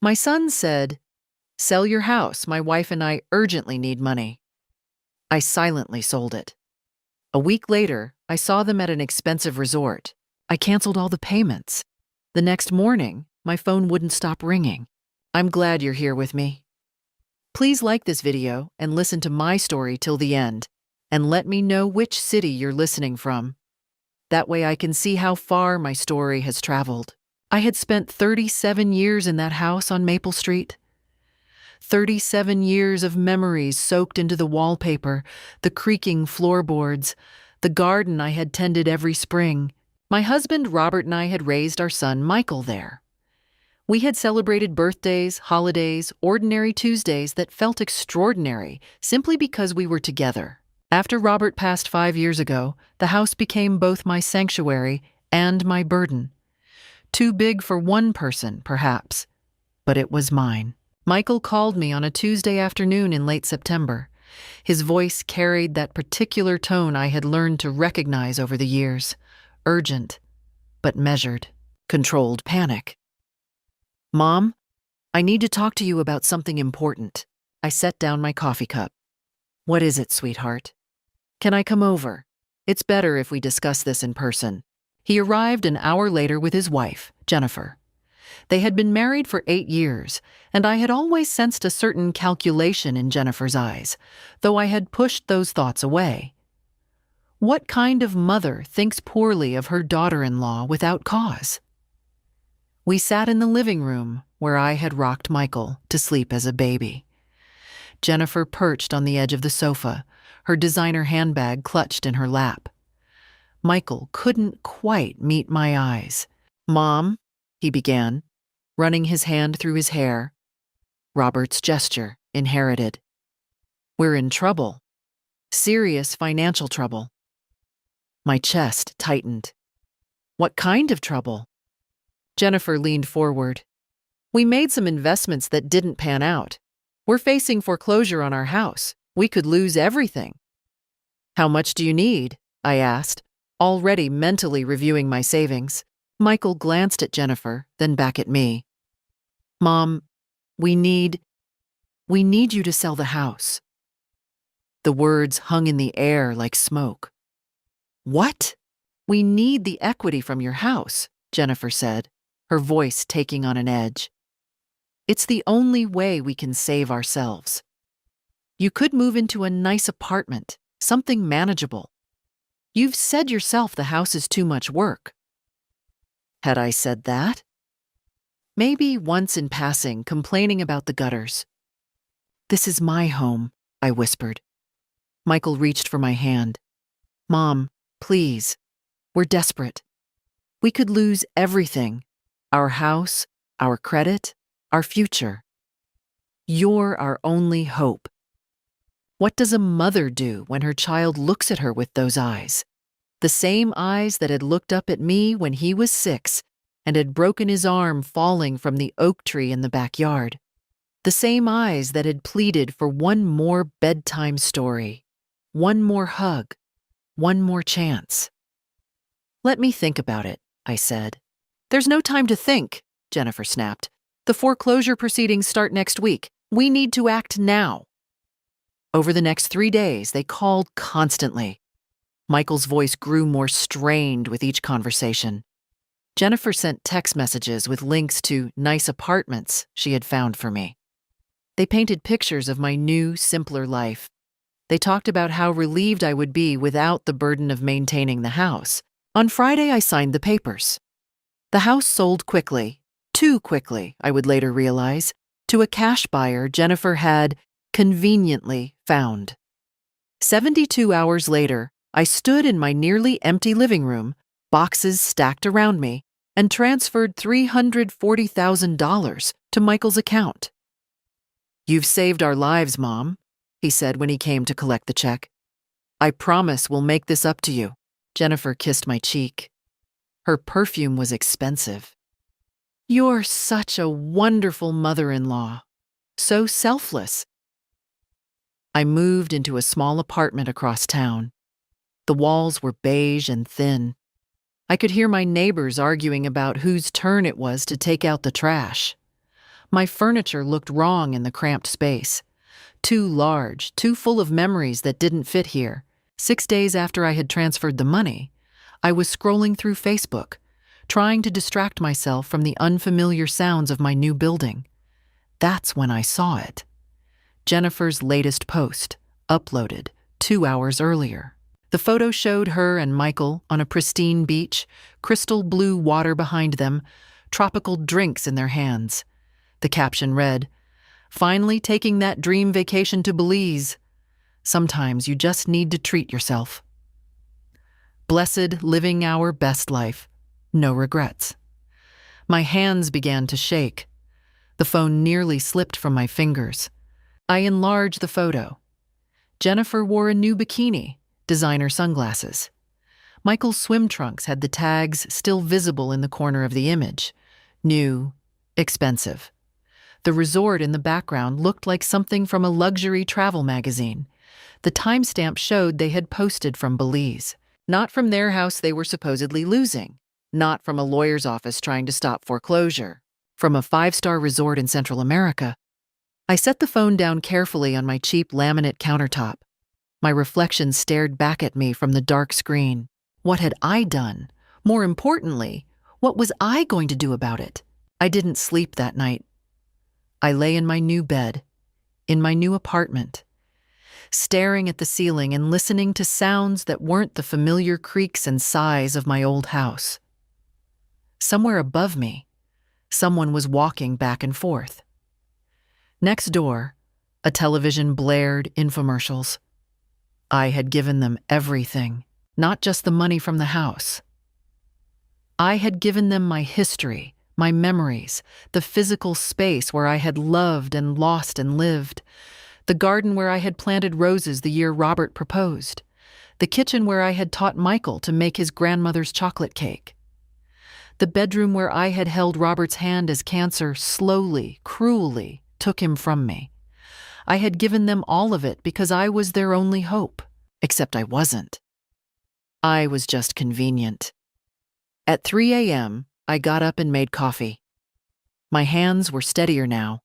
My son said, "Sell your house. My wife and I urgently need money." I silently sold it. A week later, I saw them at an expensive resort. I canceled all the payments. The next morning, my phone wouldn't stop ringing. I'm glad you're here with me. Please like this video and listen to my story till the end, and let me know which city you're listening from. That way I can see how far my story has traveled. I had spent 37 years in that house on Maple Street. 37 years of memories soaked into the wallpaper, the creaking floorboards, the garden I had tended every spring. My husband Robert and I had raised our son Michael there. We had celebrated birthdays, holidays, ordinary Tuesdays that felt extraordinary simply because we were together. After Robert passed 5 years ago, the house became both my sanctuary and my burden. Too big for one person, perhaps, but it was mine. Michael called me on a Tuesday afternoon in late September. His voice carried that particular tone I had learned to recognize over the years. Urgent, but measured. Controlled panic. "Mom, I need to talk to you about something important." I set down my coffee cup. "What is it, sweetheart?" "Can I come over? It's better if we discuss this in person." He arrived an hour later with his wife, Jennifer. They had been married for 8 years, and I had always sensed a certain calculation in Jennifer's eyes, though I had pushed those thoughts away. What kind of mother thinks poorly of her daughter-in-law without cause? We sat in the living room where I had rocked Michael to sleep as a baby. Jennifer perched on the edge of the sofa, her designer handbag clutched in her lap. Michael couldn't quite meet my eyes. "Mom," he began, running his hand through his hair. Robert's gesture, inherited. "We're in trouble. Serious financial trouble." My chest tightened. "What kind of trouble?" Jennifer leaned forward. "We made some investments that didn't pan out. We're facing foreclosure on our house. We could lose everything." "How much do you need?" I asked, already mentally reviewing my savings. Michael glanced at Jennifer, then back at me. "Mom, we need you to sell the house." The words hung in the air like smoke. "What?" "We need the equity from your house," Jennifer said, her voice taking on an edge. "It's the only way we can save ourselves. You could move into a nice apartment, something manageable. You've said yourself the house is too much work." Had I said that? Maybe once in passing, complaining about the gutters. "This is my home," I whispered. Michael reached for my hand. "Mom, please. We're desperate. We could lose everything. Our house, our credit, our future. You're our only hope." What does a mother do when her child looks at her with those eyes? The same eyes that had looked up at me when he was 6 and had broken his arm falling from the oak tree in the backyard. The same eyes that had pleaded for one more bedtime story, one more hug, one more chance. "Let me think about it," I said. "There's no time to think," Jennifer snapped. "The foreclosure proceedings start next week. We need to act now." Over the next 3 days, they called constantly. Michael's voice grew more strained with each conversation. Jennifer sent text messages with links to nice apartments she had found for me. They painted pictures of my new, simpler life. They talked about how relieved I would be without the burden of maintaining the house. On Friday, I signed the papers. The house sold quickly, too quickly, I would later realize, to a cash buyer Jennifer had conveniently found. 72 hours later, I stood in my nearly empty living room, boxes stacked around me, and transferred $340,000 to Michael's account. "You've saved our lives, Mom," he said when he came to collect the check. "I promise we'll make this up to you." Jennifer kissed my cheek. Her perfume was expensive. "You're such a wonderful mother-in-law. So selfless." I moved into a small apartment across town. The walls were beige and thin. I could hear my neighbors arguing about whose turn it was to take out the trash. My furniture looked wrong in the cramped space. Too large, too full of memories that didn't fit here. 6 days after I had transferred the money, I was scrolling through Facebook, trying to distract myself from the unfamiliar sounds of my new building. That's when I saw it. Jennifer's latest post, uploaded 2 hours earlier. The photo showed her and Michael on a pristine beach, crystal blue water behind them, tropical drinks in their hands. The caption read, "Finally taking that dream vacation to Belize. Sometimes you just need to treat yourself. Blessed living our best life. No regrets." My hands began to shake. The phone nearly slipped from my fingers. I enlarged the photo. Jennifer wore a new bikini, designer sunglasses. Michael's swim trunks had the tags still visible in the corner of the image. New, expensive. The resort in the background looked like something from a luxury travel magazine. The timestamp showed they had posted from Belize, not from their house they were supposedly losing, not from a lawyer's office trying to stop foreclosure, from a 5-star resort in Central America. I set the phone down carefully on my cheap laminate countertop. My reflection stared back at me from the dark screen. What had I done? More importantly, what was I going to do about it? I didn't sleep that night. I lay in my new bed, in my new apartment, staring at the ceiling and listening to sounds that weren't the familiar creaks and sighs of my old house. Somewhere above me, someone was walking back and forth. Next door, a television blared infomercials. I had given them everything, not just the money from the house. I had given them my history, my memories, the physical space where I had loved and lost and lived, the garden where I had planted roses the year Robert proposed, the kitchen where I had taught Michael to make his grandmother's chocolate cake, the bedroom where I had held Robert's hand as cancer slowly, cruelly took him from me. I had given them all of it because I was their only hope, except I wasn't. I was just convenient. At 3 a.m., I got up and made coffee. My hands were steadier now.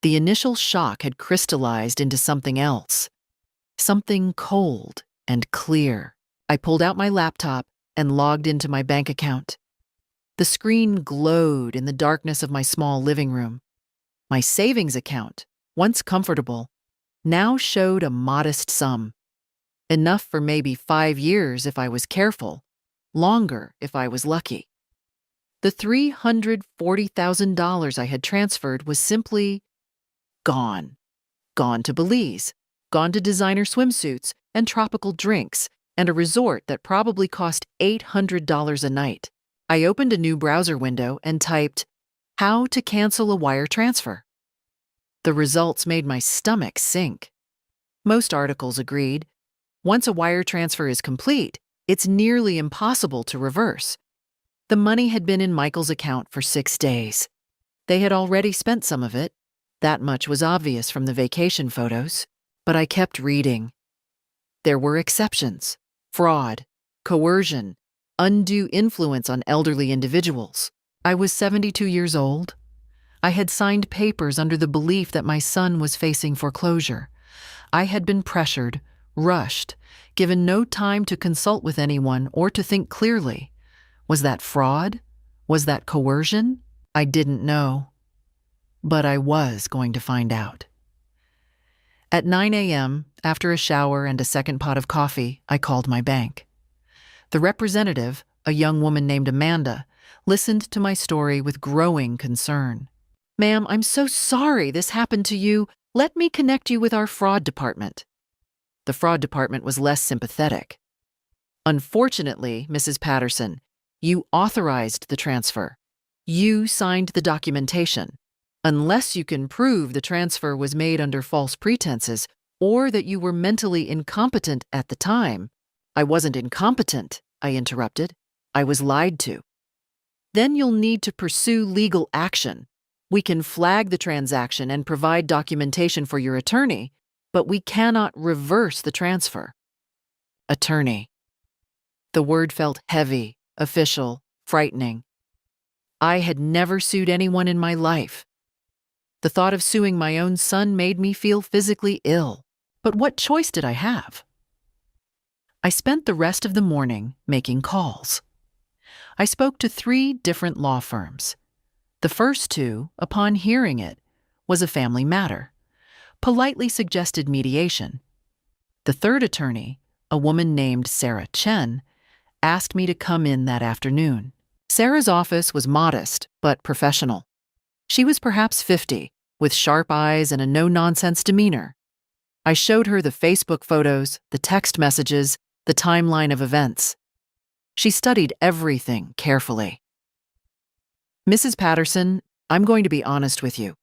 The initial shock had crystallized into something else, something cold and clear. I pulled out my laptop and logged into my bank account. The screen glowed in the darkness of my small living room. My savings account, once comfortable, now showed a modest sum. Enough for maybe 5 years if I was careful, longer if I was lucky. The $340,000 I had transferred was simply gone. Gone to Belize, gone to designer swimsuits and tropical drinks, and a resort that probably cost $800 a night. I opened a new browser window and typed, "How to cancel a wire transfer." The results made my stomach sink. Most articles agreed. Once a wire transfer is complete, it's nearly impossible to reverse. The money had been in Michael's account for 6 days. They had already spent some of it. That much was obvious from the vacation photos. But I kept reading. There were exceptions: fraud, coercion, undue influence on elderly individuals. I was 72 years old. I had signed papers under the belief that my son was facing foreclosure. I had been pressured, rushed, given no time to consult with anyone or to think clearly. Was that fraud? Was that coercion? I didn't know. But I was going to find out. At 9 a.m., after a shower and a second pot of coffee, I called my bank. The representative, a young woman named Amanda, listened to my story with growing concern. "Ma'am, I'm so sorry this happened to you. Let me connect you with our fraud department." The fraud department was less sympathetic. "Unfortunately, Mrs. Patterson, you authorized the transfer. You signed the documentation. Unless you can prove the transfer was made under false pretenses or that you were mentally incompetent at the time." "I wasn't incompetent," I interrupted. "I was lied to." "Then you'll need to pursue legal action. We can flag the transaction and provide documentation for your attorney, but we cannot reverse the transfer." Attorney. The word felt heavy, official, frightening. I had never sued anyone in my life. The thought of suing my own son made me feel physically ill. But what choice did I have? I spent the rest of the morning making calls. I spoke to 3 different law firms. The first 2, upon hearing it, was a family matter, politely suggested mediation. The third attorney, a woman named Sarah Chen, asked me to come in that afternoon. Sarah's office was modest but professional. She was perhaps 50, with sharp eyes and a no-nonsense demeanor. I showed her the Facebook photos, the text messages, the timeline of events. She studied everything carefully. Mrs. Patterson, I'm going to be honest with you.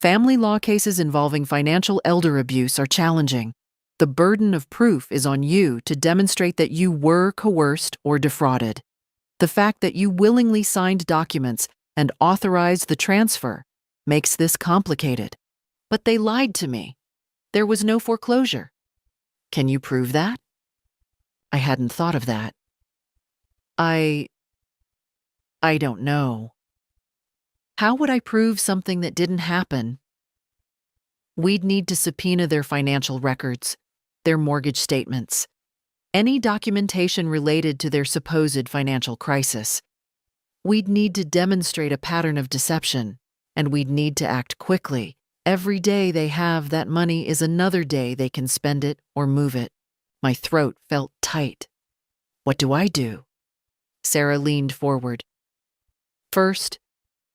Family law cases involving financial elder abuse are challenging. The burden of proof is on you to demonstrate that you were coerced or defrauded. The fact that you willingly signed documents and authorized the transfer makes this complicated. But they lied to me. There was no foreclosure. Can you prove that? I hadn't thought of that. I don't know. How would I prove something that didn't happen? We'd need to subpoena their financial records, their mortgage statements, any documentation related to their supposed financial crisis. We'd need to demonstrate a pattern of deception, and we'd need to act quickly. Every day they have that money is another day they can spend it or move it. My throat felt tight. What do I do? Sarah leaned forward. First,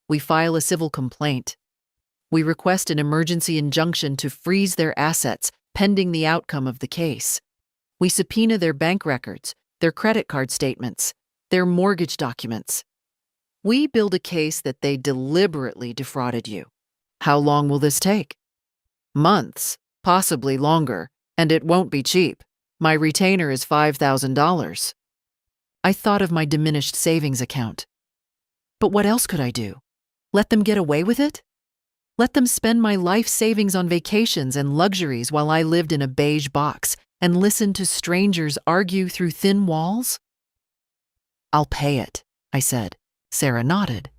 we file a civil complaint. We request an emergency injunction to freeze their assets pending the outcome of the case. We subpoena their bank records, their credit card statements, their mortgage documents. We build a case that they deliberately defrauded you. How long will this take? Months, possibly longer, and it won't be cheap. My retainer is $5,000. I thought of my diminished savings account. But what else could I do? Let them get away with it? Let them spend my life savings on vacations and luxuries while I lived in a beige box and listened to strangers argue through thin walls? I'll pay it, I said. Sarah nodded.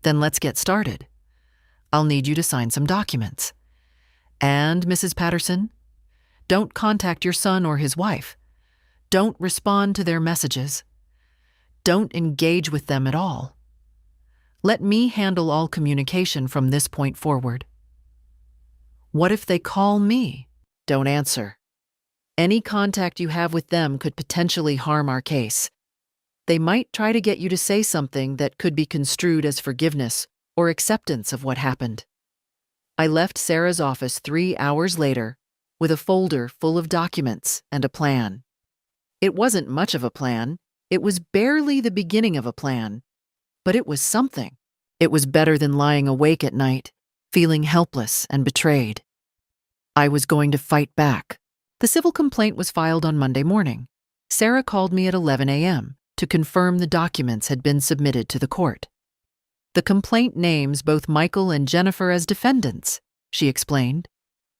Then let's get started. I'll need you to sign some documents. And, Mrs. Patterson, don't contact your son or his wife. Don't respond to their messages. Don't engage with them at all. Let me handle all communication from this point forward. What if they call me? Don't answer. Any contact you have with them could potentially harm our case. They might try to get you to say something that could be construed as forgiveness or acceptance of what happened. I left Sarah's office 3 hours later with a folder full of documents and a plan. It wasn't much of a plan. It was barely the beginning of a plan. But it was something. It was better than lying awake at night, feeling helpless and betrayed. I was going to fight back. The civil complaint was filed on Monday morning. Sarah called me at 11 a.m. to confirm the documents had been submitted to the court. The complaint names both Michael and Jennifer as defendants, she explained.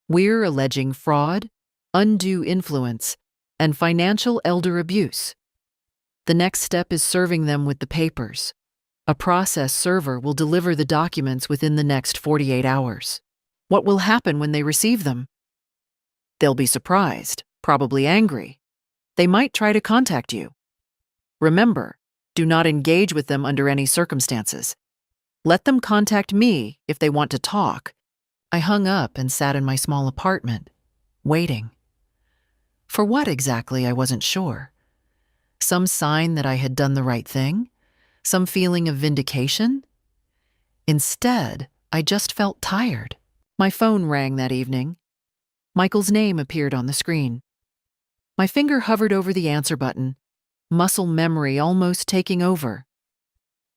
We're alleging fraud, undue influence, and financial elder abuse. The next step is serving them with the papers. A process server will deliver the documents within the next 48 hours. What will happen when they receive them? They'll be surprised, probably angry. They might try to contact you. Remember, do not engage with them under any circumstances. Let them contact me if they want to talk. I hung up and sat in my small apartment, waiting. For what exactly, I wasn't sure. Some sign that I had done the right thing? Some feeling of vindication? Instead, I just felt tired. My phone rang that evening. Michael's name appeared on the screen. My finger hovered over the answer button, muscle memory almost taking over.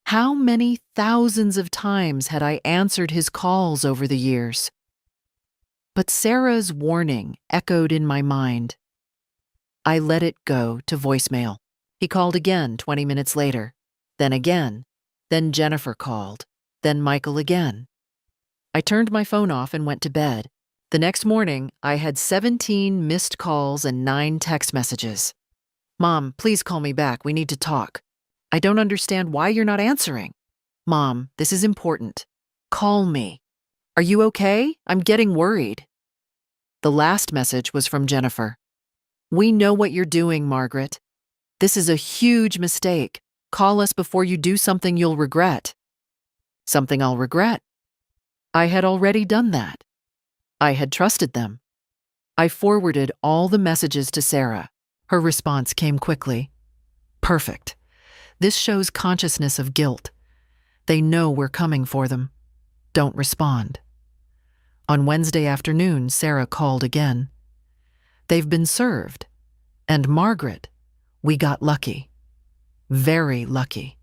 How many thousands of times had I answered his calls over the years? But Sarah's warning echoed in my mind. I let it go to voicemail. He called again 20 minutes later, then again, then Jennifer called, then Michael again. I turned my phone off and went to bed. The next morning, I had 17 missed calls and 9 text messages. Mom, please call me back. We need to talk. I don't understand why you're not answering. Mom, this is important. Call me. Are you okay? I'm getting worried. The last message was from Jennifer. We know what you're doing, Margaret. This is a huge mistake. Call us before you do something you'll regret. Something I'll regret? I had already done that. I had trusted them. I forwarded all the messages to Sarah. Her response came quickly. Perfect. This shows consciousness of guilt. They know we're coming for them. Don't respond. On Wednesday afternoon, Sarah called again. They've been served. And Margaret, we got lucky. Very lucky.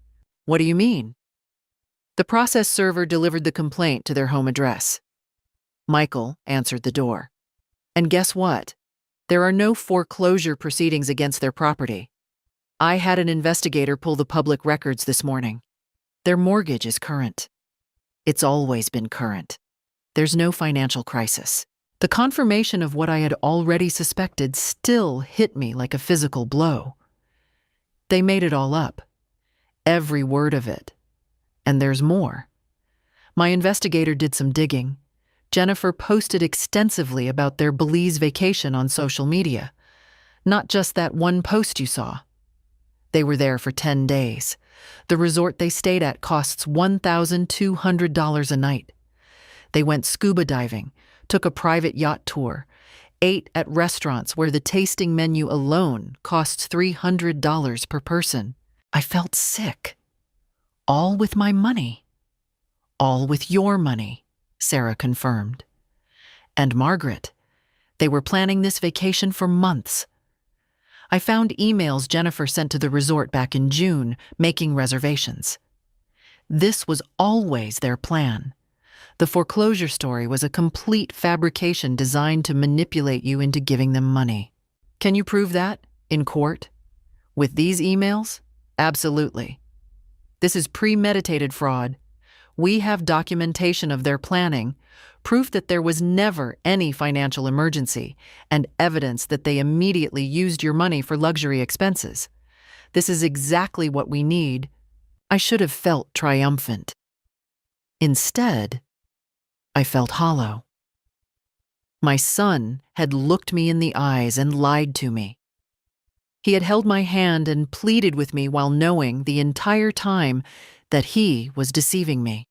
What do you mean? The process server delivered the complaint to their home address. Michael answered the door. And guess what? There are no foreclosure proceedings against their property. I had an investigator pull the public records this morning. Their mortgage is current. It's always been current. There's no financial crisis. The confirmation of what I had already suspected still hit me like a physical blow. They made it all up. Every word of it. And there's more. My investigator did some digging. Jennifer posted extensively about their Belize vacation on social media. Not just that one post you saw. They were there for 10 days. The resort they stayed at costs $1,200 a night. They went scuba diving, took a private yacht tour, ate at restaurants where the tasting menu alone costs $300 per person. I felt sick. All with my money. All with your money, Sarah confirmed. And Margaret, they were planning this vacation for months. I found emails Jennifer sent to the resort back in June, making reservations. This was always their plan. The foreclosure story was a complete fabrication designed to manipulate you into giving them money. Can you prove that in court? With these emails? Absolutely. This is premeditated fraud. We have documentation of their planning, proof that there was never any financial emergency, and evidence that they immediately used your money for luxury expenses. This is exactly what we need. I should have felt triumphant. Instead, I felt hollow. My son had looked me in the eyes and lied to me. He had held my hand and pleaded with me while knowing the entire time that he was deceiving me.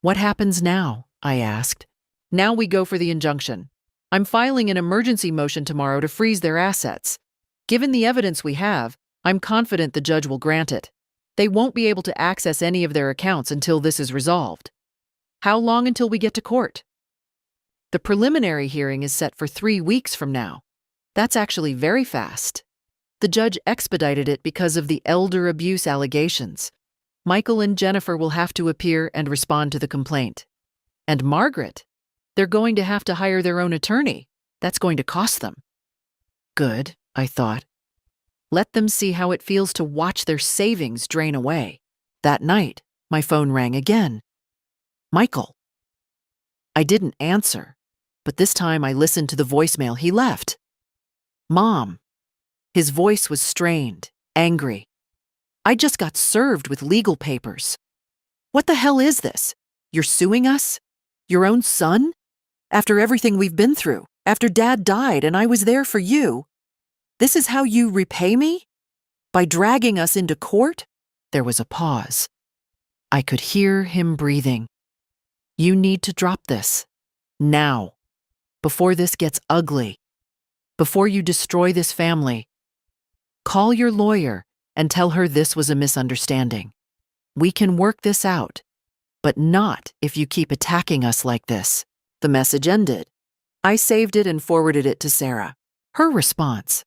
What happens now? I asked. Now we go for the injunction. I'm filing an emergency motion tomorrow to freeze their assets. Given the evidence we have, I'm confident the judge will grant it. They won't be able to access any of their accounts until this is resolved. How long until we get to court? The preliminary hearing is set for 3 weeks from now. That's actually very fast. The judge expedited it because of the elder abuse allegations. Michael and Jennifer will have to appear and respond to the complaint. And Margaret, they're going to have to hire their own attorney. That's going to cost them. Good, I thought. Let them see how it feels to watch their savings drain away. That night, my phone rang again. Michael. I didn't answer, but this time I listened to the voicemail he left. Mom. His voice was strained, angry. I just got served with legal papers. What the hell is this? You're suing us? Your own son? After everything we've been through, after Dad died and I was there for you. This is how you repay me? By dragging us into court? There was a pause. I could hear him breathing. You need to drop this. Now. Before this gets ugly. Before you destroy this family. Call your lawyer and tell her this was a misunderstanding. We can work this out, but not if you keep attacking us like this. The message ended. I saved it and forwarded it to Sarah. Her response.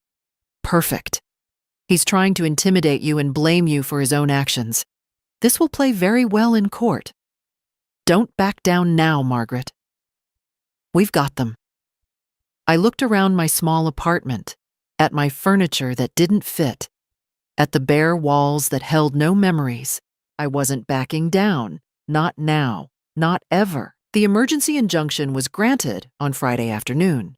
Perfect. He's trying to intimidate you and blame you for his own actions. This will play very well in court. Don't back down now, Margaret. We've got them. I looked around my small apartment, at my furniture that didn't fit, at the bare walls that held no memories. I wasn't backing down. Not now. Not ever. The emergency injunction was granted on Friday afternoon.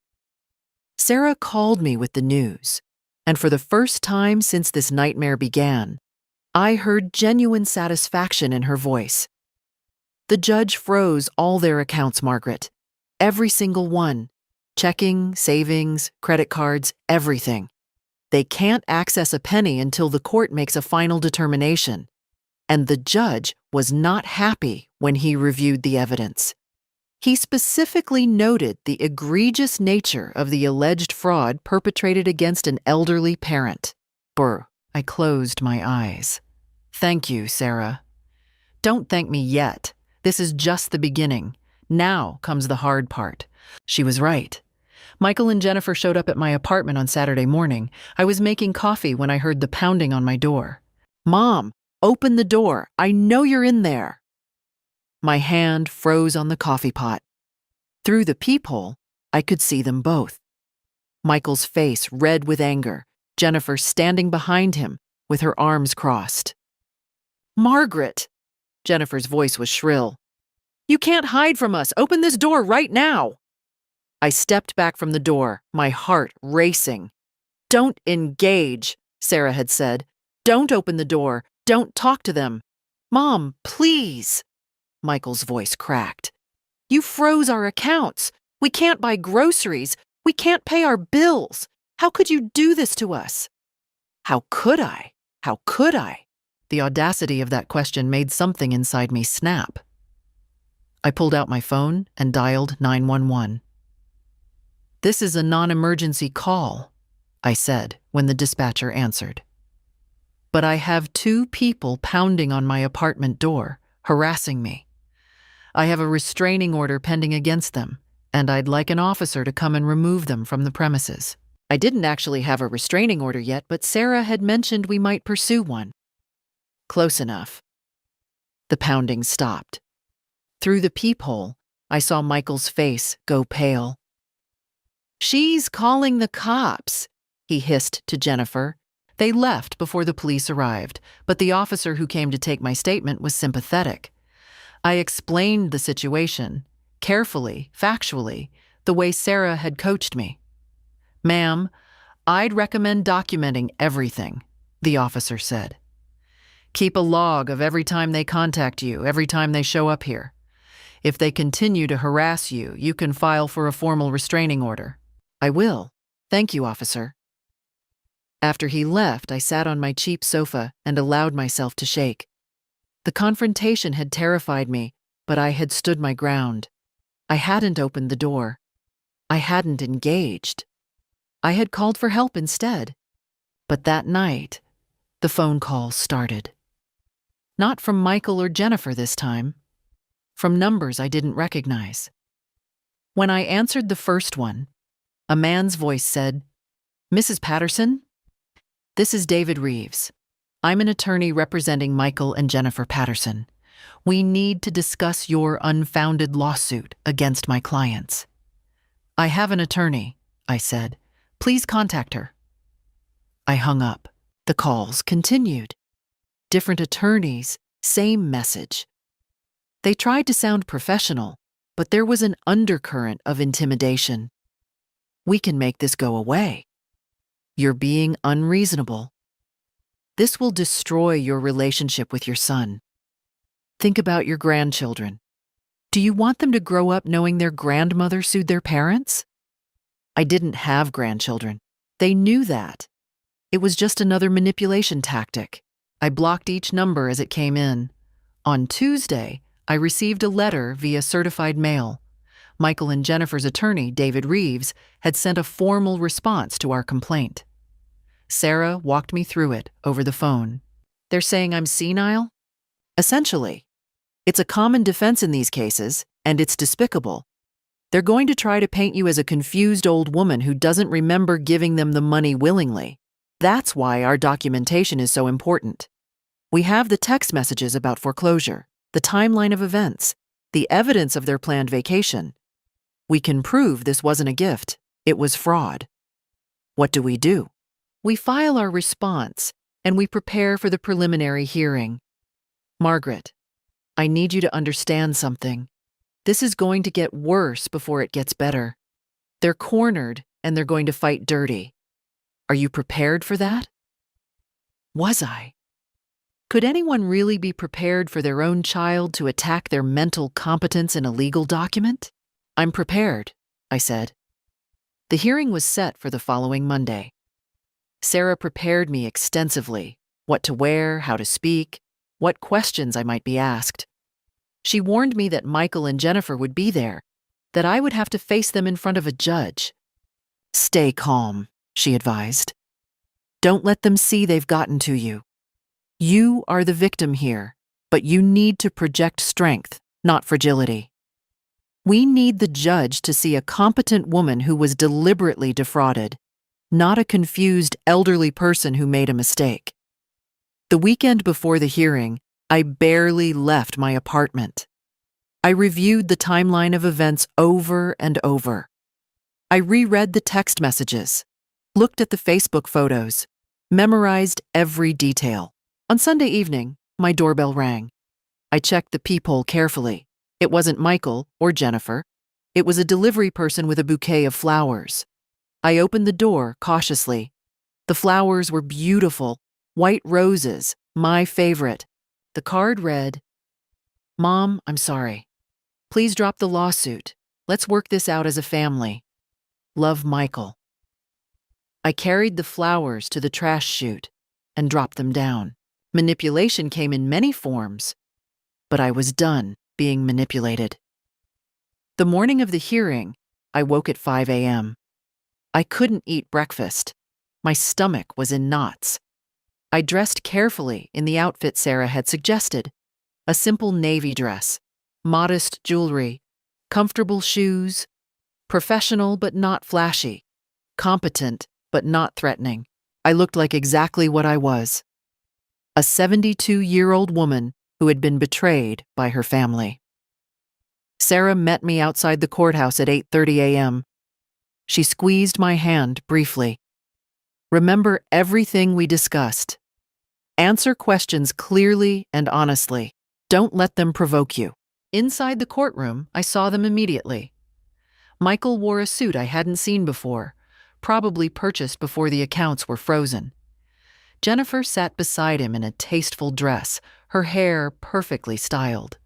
Sarah called me with the news, and for the first time since this nightmare began, I heard genuine satisfaction in her voice. The judge froze all their accounts, Margaret. Every single one. Checking, savings, credit cards, everything. They can't access a penny until the court makes a final determination. And the judge was not happy when he reviewed the evidence. He specifically noted the egregious nature of the alleged fraud perpetrated against an elderly parent. Brr, I closed my eyes. Thank you, Sarah. Don't thank me yet. This is just the beginning. Now comes the hard part. She was right. Michael and Jennifer showed up at my apartment on Saturday morning. I was making coffee when I heard the pounding on my door. Mom, open the door. I know you're in there. My hand froze on the coffee pot. Through the peephole, I could see them both. Michael's face red with anger, Jennifer standing behind him with her arms crossed. Margaret! Jennifer's voice was shrill. You can't hide from us. Open this door right now. I stepped back from the door, my heart racing. Don't engage, Sarah had said. Don't open the door. Don't talk to them. Mom, please. Michael's voice cracked. You froze our accounts. We can't buy groceries. We can't pay our bills. How could you do this to us? How could I? How could I? The audacity of that question made something inside me snap. I pulled out my phone and dialed 911. This is a non-emergency call, I said when the dispatcher answered. But I have 2 people pounding on my apartment door, harassing me. I have a restraining order pending against them, and I'd like an officer to come and remove them from the premises. I didn't actually have a restraining order yet, but Sarah had mentioned we might pursue one. Close enough. The pounding stopped. Through the peephole, I saw Michael's face go pale. She's calling the cops, he hissed to Jennifer. They left before the police arrived, but the officer who came to take my statement was sympathetic. I explained the situation, carefully, factually, the way Sarah had coached me. Ma'am, I'd recommend documenting everything, the officer said. Keep a log of every time they contact you, every time they show up here. If they continue to harass you, you can file for a formal restraining order. I will. Thank you, officer. After he left, I sat on my cheap sofa and allowed myself to shake. The confrontation had terrified me, but I had stood my ground. I hadn't opened the door. I hadn't engaged. I had called for help instead. But that night, the phone calls started. Not from Michael or Jennifer this time. From numbers I didn't recognize. When I answered the first one, a man's voice said, Mrs. Patterson? This is David Reeves. I'm an attorney representing Michael and Jennifer Patterson. We need to discuss your unfounded lawsuit against my clients. I have an attorney, I said. Please contact her. I hung up. The calls continued. Different attorneys, same message. They tried to sound professional, but there was an undercurrent of intimidation. We can make this go away. You're being unreasonable. This will destroy your relationship with your son. Think about your grandchildren. Do you want them to grow up knowing their grandmother sued their parents? I didn't have grandchildren. They knew that. It was just another manipulation tactic. I blocked each number as it came in. On Tuesday, I received a letter via certified mail. Michael and Jennifer's attorney, David Reeves, had sent a formal response to our complaint. Sarah walked me through it over the phone. They're saying I'm senile? Essentially. It's a common defense in these cases, and it's despicable. They're going to try to paint you as a confused old woman who doesn't remember giving them the money willingly. That's why our documentation is so important. We have the text messages about foreclosure, the timeline of events, the evidence of their planned vacation. We can prove this wasn't a gift, it was fraud. What do? We file our response, and we prepare for the preliminary hearing. Margaret, I need you to understand something. This is going to get worse before it gets better. They're cornered, and they're going to fight dirty. Are you prepared for that? Was I? Could anyone really be prepared for their own child to attack their mental competence in a legal document? I'm prepared, I said. The hearing was set for the following Monday. Sarah prepared me extensively: what to wear, how to speak, what questions I might be asked. She warned me that Michael and Jennifer would be there, that I would have to face them in front of a judge. Stay calm, she advised. Don't let them see they've gotten to you. You are the victim here, but you need to project strength, not fragility. We need the judge to see a competent woman who was deliberately defrauded, not a confused elderly person who made a mistake. The weekend before the hearing, I barely left my apartment. I reviewed the timeline of events over and over. I reread the text messages, looked at the Facebook photos, memorized every detail. On Sunday evening, my doorbell rang. I checked the peephole carefully. It wasn't Michael or Jennifer. It was a delivery person with a bouquet of flowers. I opened the door cautiously. The flowers were beautiful, white roses, my favorite. The card read, "Mom, I'm sorry. Please drop the lawsuit. Let's work this out as a family. Love, Michael." I carried the flowers to the trash chute and dropped them down. Manipulation came in many forms, but I was done being manipulated. The morning of the hearing, I woke at 5 a.m. I couldn't eat breakfast. My stomach was in knots. I dressed carefully in the outfit Sarah had suggested: a simple navy dress, modest jewelry, comfortable shoes, professional but not flashy, competent but not threatening. I looked like exactly what I was: a 72-year-old woman who had been betrayed by her family. Sarah met me outside the courthouse at 8:30 a.m. She squeezed my hand briefly. Remember everything we discussed. Answer questions clearly and honestly. Don't let them provoke you. Inside the courtroom, I saw them immediately. Michael wore a suit I hadn't seen before, probably purchased before the accounts were frozen. Jennifer sat beside him in a tasteful dress, her hair perfectly styled.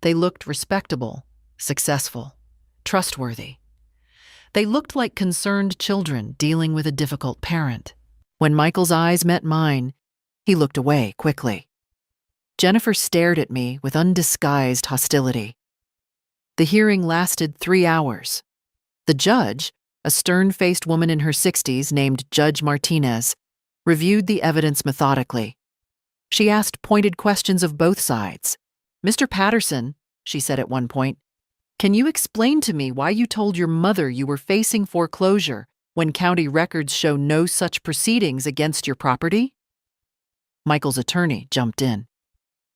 They looked respectable, successful, trustworthy. They looked like concerned children dealing with a difficult parent. When Michael's eyes met mine, he looked away quickly. Jennifer stared at me with undisguised hostility. The hearing lasted 3 hours. The judge, a stern-faced woman in her 60s named Judge Martinez, reviewed the evidence methodically. She asked pointed questions of both sides. "Mr. Patterson," she said at one point, "can you explain to me why you told your mother you were facing foreclosure when county records show no such proceedings against your property?" Michael's attorney jumped in.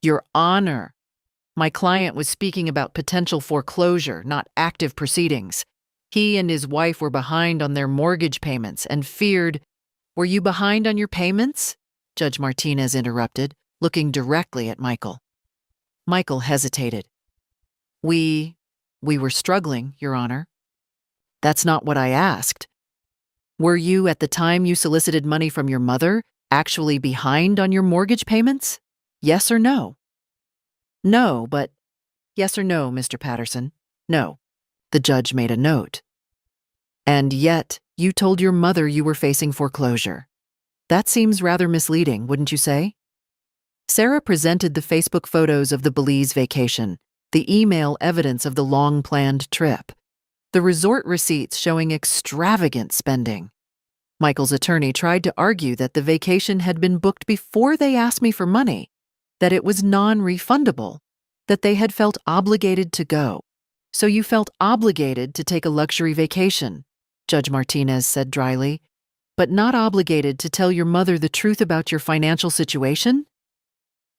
"Your Honor, my client was speaking about potential foreclosure, not active proceedings. He and his wife were behind on their mortgage payments and feared—" "Were you behind on your payments?" Judge Martinez interrupted, looking directly at Michael. Michael hesitated. We were struggling, Your Honor." "That's not what I asked. Were you, at the time you solicited money from your mother, actually behind on your mortgage payments? Yes or no?" "No, but—" "Yes or no, Mr. Patterson? No." The judge made a note. "And yet, you told your mother you were facing foreclosure. That seems rather misleading, wouldn't you say?" Sarah presented the Facebook photos of the Belize vacation, the email evidence of the long-planned trip, the resort receipts showing extravagant spending. Michael's attorney tried to argue that the vacation had been booked before they asked me for money, that it was non-refundable, that they had felt obligated to go. "So you felt obligated to take a luxury vacation," Judge Martinez said dryly, "but not obligated to tell your mother the truth about your financial situation?"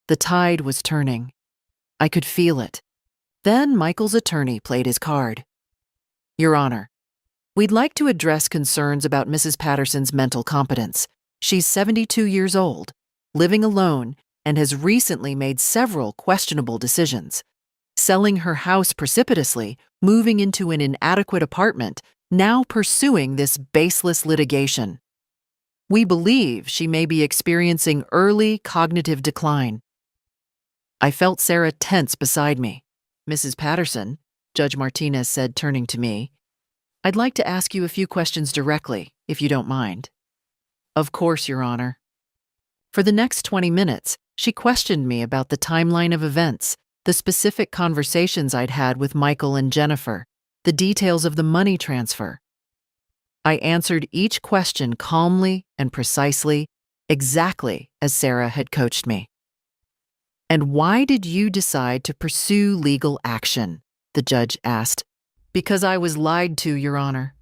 The tide was turning. I could feel it. Then Michael's attorney played his card. "Your Honor, we'd like to address concerns about Mrs. Patterson's mental competence. She's 72 years old, living alone, and has recently made several questionable decisions. Selling her house precipitously, moving into an inadequate apartment, now pursuing this baseless litigation." We believe she may be experiencing early cognitive decline. I felt Sarah tense beside me. Mrs. Patterson, Judge Martinez said, turning to me, I'd like to ask you a few questions directly, if you don't mind. Of course, Your Honor. For the next 20 minutes, she questioned me about the timeline of events, the specific conversations I'd had with Michael and Jennifer, the details of the money transfer. I answered each question calmly and precisely, exactly as Sarah had coached me. And why did you decide to pursue legal action? The judge asked. Because I was lied to, Your Honor.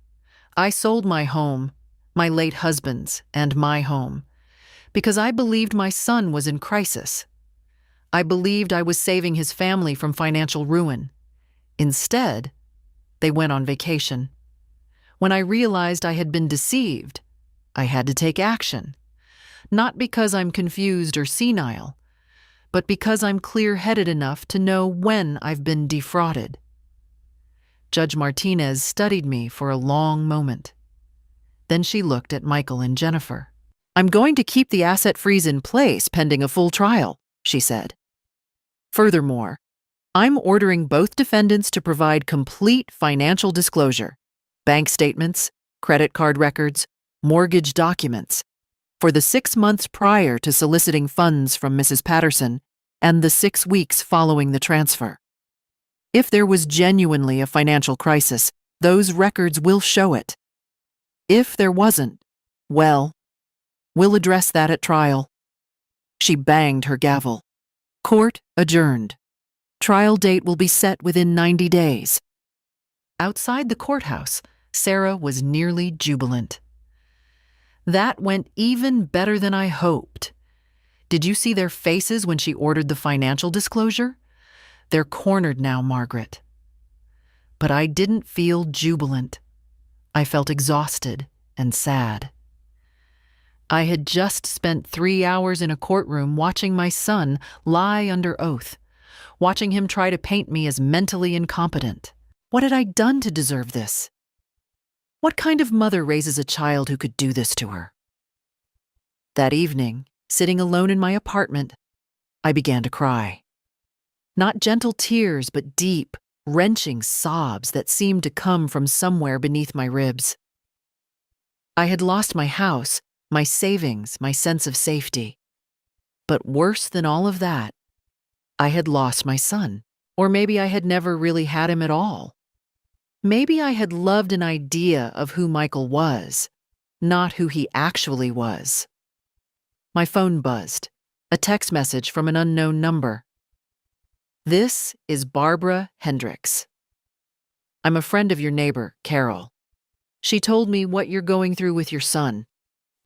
I sold my home, my late husband's, and my home, because I believed my son was in crisis. I believed I was saving his family from financial ruin. Instead, they went on vacation. When I realized I had been deceived, I had to take action. Not because I'm confused or senile, but because I'm clear-headed enough to know when I've been defrauded. Judge Martinez studied me for a long moment. Then she looked at Michael and Jennifer. I'm going to keep the asset freeze in place pending a full trial, she said. Furthermore, I'm ordering both defendants to provide complete financial disclosure, bank statements, credit card records, mortgage documents, for the 6 months prior to soliciting funds from Mrs. Patterson and the 6 weeks following the transfer. If there was genuinely a financial crisis, those records will show it. If there wasn't, well, we'll address that at trial. She banged her gavel. Court adjourned. Trial date will be set within 90 days. Outside the courthouse, Sarah was nearly jubilant. That went even better than I hoped. Did you see their faces when she ordered the financial disclosure? They're cornered now, Margaret. But I didn't feel jubilant. I felt exhausted and sad. I had just spent 3 hours in a courtroom watching my son lie under oath, watching him try to paint me as mentally incompetent. What had I done to deserve this? What kind of mother raises a child who could do this to her? That evening, sitting alone in my apartment, I began to cry. Not gentle tears, but deep, wrenching sobs that seemed to come from somewhere beneath my ribs. I had lost my house, my savings, my sense of safety. But worse than all of that, I had lost my son. Or maybe I had never really had him at all. Maybe I had loved an idea of who Michael was, not who he actually was. My phone buzzed, a text message from an unknown number. This is Barbara Hendricks. I'm a friend of your neighbor, Carol. She told me what you're going through with your son.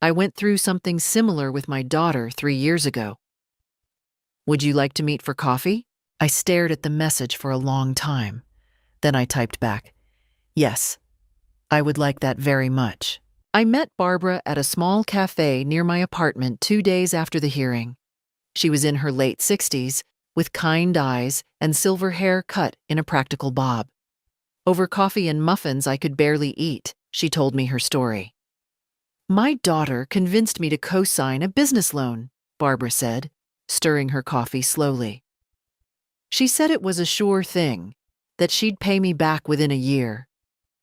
I went through something similar with my daughter 3 years ago. Would you like to meet for coffee? I stared at the message for a long time. Then I typed back, yes, I would like that very much. I met Barbara at a small cafe near my apartment 2 days after the hearing. She was in her late 60s, with kind eyes and silver hair cut in a practical bob. Over coffee and muffins I could barely eat, she told me her story. My daughter convinced me to co-sign a business loan, Barbara said, stirring her coffee slowly. She said it was a sure thing, that she'd pay me back within a year.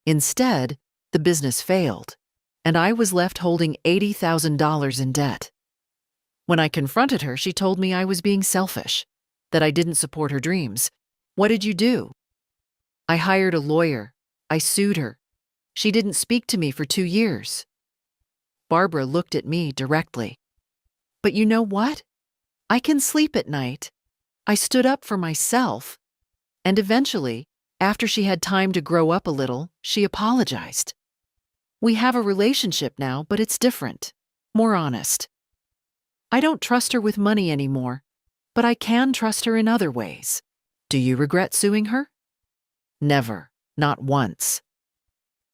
Instead, the business failed, and I was left holding $80,000 in debt. When I confronted her, she told me I was being selfish, that I didn't support her dreams. What did you do? I hired a lawyer. I sued her. She didn't speak to me for 2 years. Barbara looked at me directly. But you know what? I can sleep at night. I stood up for myself. And eventually, after she had time to grow up a little, she apologized. We have a relationship now, but it's different, more honest. I don't trust her with money anymore, but I can trust her in other ways. Do you regret suing her? Never, not once.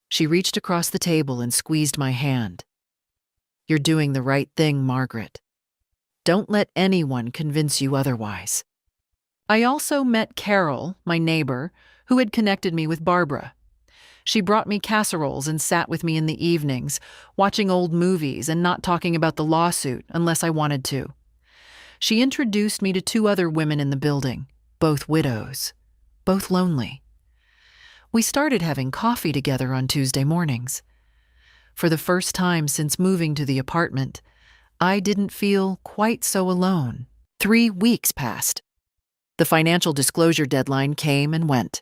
She reached across the table and squeezed my hand. You're doing the right thing, Margaret. Don't let anyone convince you otherwise. I also met Carol, my neighbor, who had connected me with Barbara. She brought me casseroles and sat with me in the evenings, watching old movies and not talking about the lawsuit unless I wanted to. She introduced me to two other women in the building, both widows, both lonely. We started having coffee together on Tuesday mornings. For the first time since moving to the apartment, I didn't feel quite so alone. 3 weeks passed. The financial disclosure deadline came and went.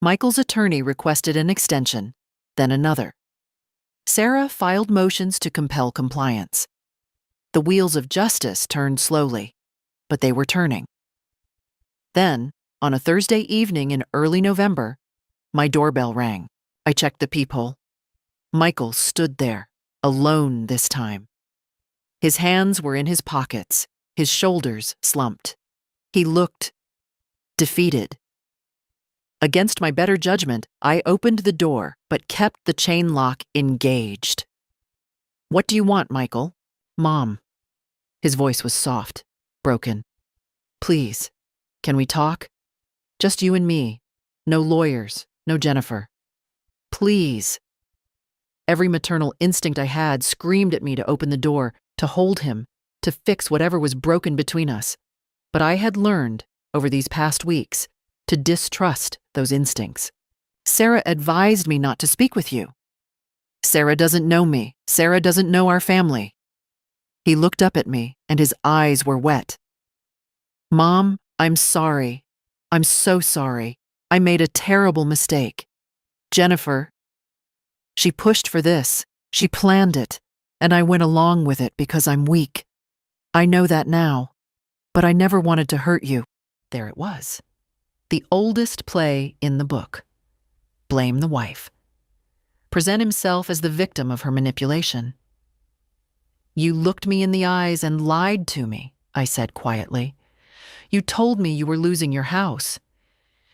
Michael's attorney requested an extension, then another. Sarah filed motions to compel compliance. The wheels of justice turned slowly, but they were turning. Then, on a Thursday evening in early November, my doorbell rang. I checked the peephole. Michael stood there, alone this time. His hands were in his pockets, his shoulders slumped. He looked defeated. Against my better judgment, I opened the door, but kept the chain lock engaged. "What do you want, Michael?" "Mom." His voice was soft, broken. "Please, can we talk? Just you and me. No lawyers, no Jennifer. Please." Every maternal instinct I had screamed at me to open the door, to hold him, to fix whatever was broken between us. But I had learned, over these past weeks, to distrust those instincts. "Sarah advised me not to speak with you." "Sarah doesn't know me. Sarah doesn't know our family." He looked up at me, and his eyes were wet. "Mom, I'm sorry. I'm so sorry. I made a terrible mistake. Jennifer." She pushed for this. She planned it, and I went along with it because I'm weak. I know that now, but I never wanted to hurt you. There it was. The oldest play in the book. Blame the wife. Present himself as the victim of her manipulation. "You looked me in the eyes and lied to me," I said quietly. "You told me you were losing your house.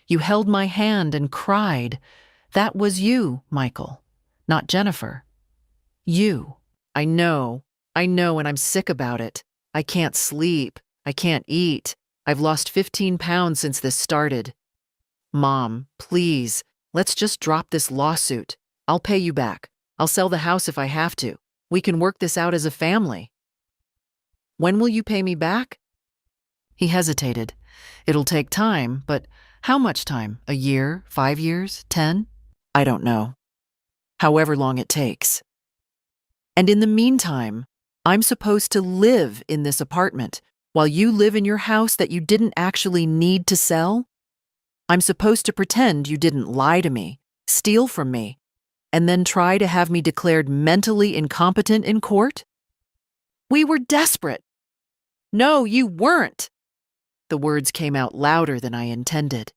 You held my hand and cried. That was you, Michael, not Jennifer. You. I know, and I'm sick about it. I can't sleep. I can't eat. I've lost 15 pounds since this started. Mom, please, let's just drop this lawsuit. I'll pay you back. I'll sell the house if I have to. We can work this out as a family." "When will you pay me back?" He hesitated. "It'll take time, but how much time? A year? 5 years? 10? I don't know. However long it takes. And in the meantime, I'm supposed to live in this apartment while you live in your house that you didn't actually need to sell? I'm supposed to pretend you didn't lie to me, steal from me, and then try to have me declared mentally incompetent in court? We were desperate." "No, you weren't." The words came out louder than I intended.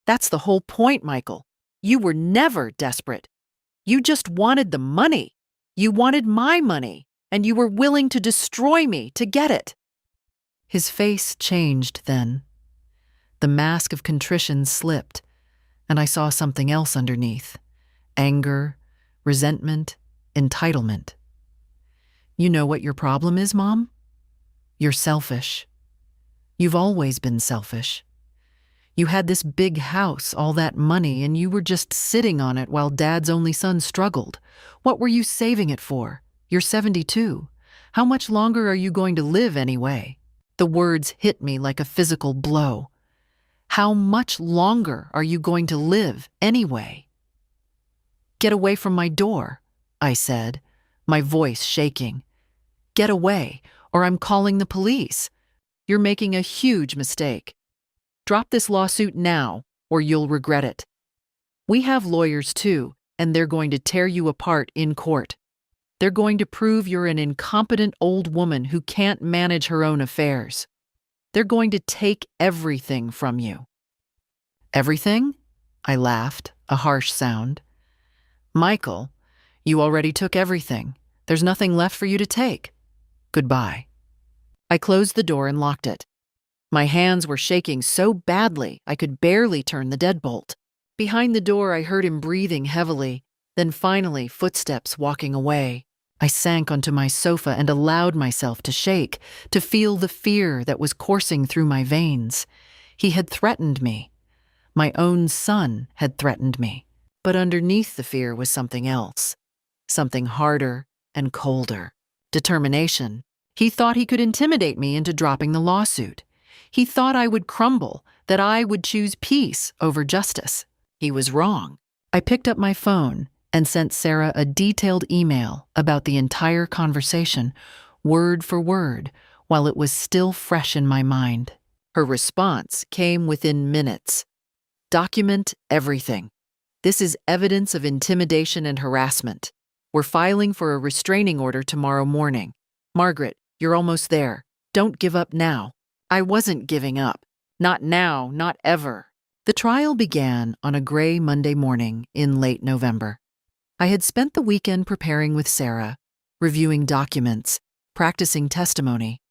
"That's the whole point, Michael. You were never desperate. You just wanted the money. You wanted my money, and you were willing to destroy me to get it." His face changed then. The mask of contrition slipped, and I saw something else underneath. Anger, resentment, entitlement. "You know what your problem is, Mom? You're selfish. You've always been selfish. You had this big house, all that money, and you were just sitting on it while Dad's only son struggled. What were you saving it for? You're 72. How much longer are you going to live anyway?" The words hit me like a physical blow. How much longer are you going to live anyway? "Get away from my door," I said, my voice shaking. "Get away, or I'm calling the police. You're making a huge mistake. Drop this lawsuit now, or you'll regret it. We have lawyers too, and they're going to tear you apart in court. They're going to prove you're an incompetent old woman who can't manage her own affairs. They're going to take everything from you." "Everything?" I laughed, a harsh sound. "Michael, you already took everything. There's nothing left for you to take. Goodbye." I closed the door and locked it. My hands were shaking so badly I could barely turn the deadbolt. Behind the door, I heard him breathing heavily, then finally footsteps walking away. I sank onto my sofa and allowed myself to shake, to feel the fear that was coursing through my veins. He had threatened me. My own son had threatened me. But underneath the fear was something else, something harder and colder. Determination. He thought he could intimidate me into dropping the lawsuit. He thought I would crumble, that I would choose peace over justice. He was wrong. I picked up my phone and sent Sarah a detailed email about the entire conversation, word for word, while it was still fresh in my mind. Her response came within minutes. Document everything. This is evidence of intimidation and harassment. We're filing for a restraining order tomorrow morning. Margaret, you're almost there. Don't give up now. I wasn't giving up. Not now, not ever. The trial began on a gray Monday morning in late November. I had spent the weekend preparing with Sarah, reviewing documents, practicing testimony.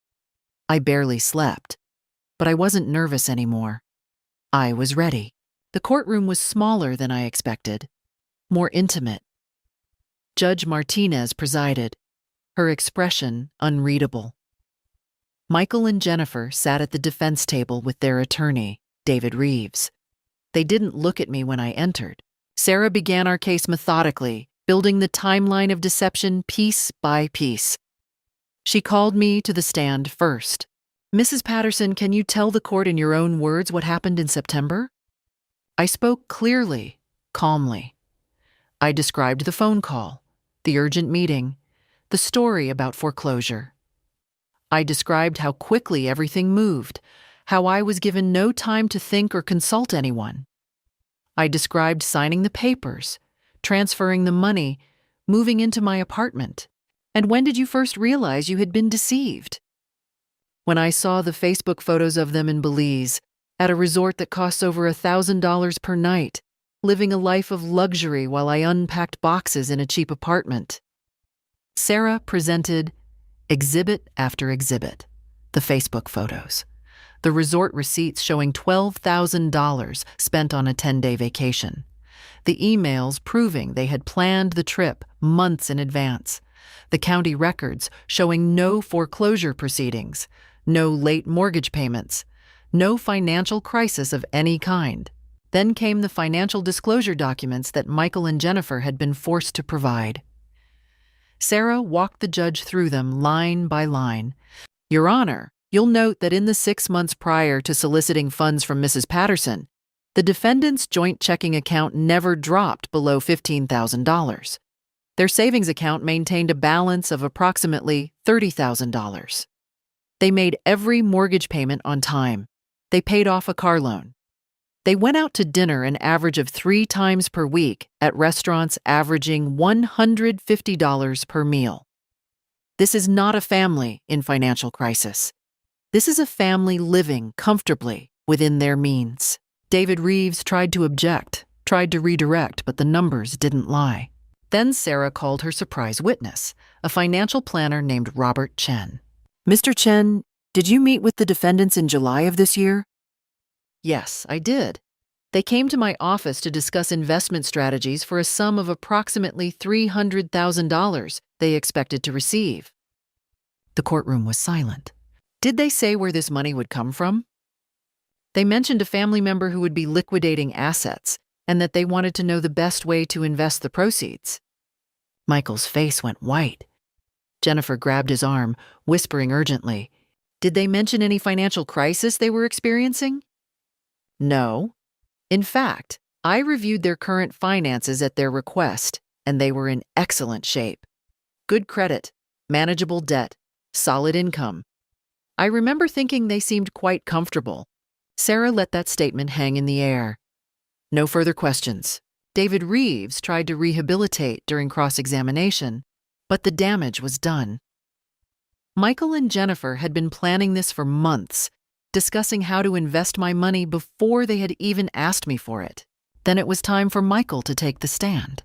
I barely slept, but I wasn't nervous anymore. I was ready. The courtroom was smaller than I expected, more intimate. Judge Martinez presided, her expression unreadable. Michael and Jennifer sat at the defense table with their attorney, David Reeves. They didn't look at me when I entered. Sarah began our case methodically, building the timeline of deception piece by piece. She called me to the stand first. Mrs. Patterson, can you tell the court in your own words what happened in September? I spoke clearly, calmly. I described the phone call, the urgent meeting, the story about foreclosure. I described how quickly everything moved, how I was given no time to think or consult anyone. I described signing the papers, transferring the money, moving into my apartment. And when did you first realize you had been deceived? When I saw the Facebook photos of them in Belize, at a resort that costs over $1,000 per night, living a life of luxury while I unpacked boxes in a cheap apartment. Sarah presented exhibit after exhibit, the Facebook photos, the resort receipts showing $12,000 spent on a 10-day vacation, the emails proving they had planned the trip months in advance, the county records showing no foreclosure proceedings, no late mortgage payments, no financial crisis of any kind. Then came the financial disclosure documents that Michael and Jennifer had been forced to provide. Sarah walked the judge through them line by line. Your Honor, you'll note that in the 6 months prior to soliciting funds from Mrs. Patterson, the defendant's joint checking account never dropped below $15,000. Their savings account maintained a balance of approximately $30,000. They made every mortgage payment on time. They paid off a car loan. They went out to dinner an average of 3 times per week at restaurants averaging $150 per meal. This is not a family in financial crisis. This is a family living comfortably within their means. David Reeves tried to object, tried to redirect, but the numbers didn't lie. Then Sarah called her surprise witness, a financial planner named Robert Chen. Mr. Chen, did you meet with the defendants in July of this year? Yes, I did. They came to my office to discuss investment strategies for a sum of approximately $300,000 they expected to receive. The courtroom was silent. Did they say where this money would come from? They mentioned a family member who would be liquidating assets and that they wanted to know the best way to invest the proceeds. Michael's face went white. Jennifer grabbed his arm, whispering urgently, Did they mention any financial crisis they were experiencing? No. In fact, I reviewed their current finances at their request, and they were in excellent shape. Good credit, manageable debt, solid income. I remember thinking they seemed quite comfortable. Sarah let that statement hang in the air. No further questions. David Reeves tried to rehabilitate during cross-examination, but the damage was done. Michael and Jennifer had been planning this for months, discussing how to invest my money before they had even asked me for it. Then it was time for Michael to take the stand.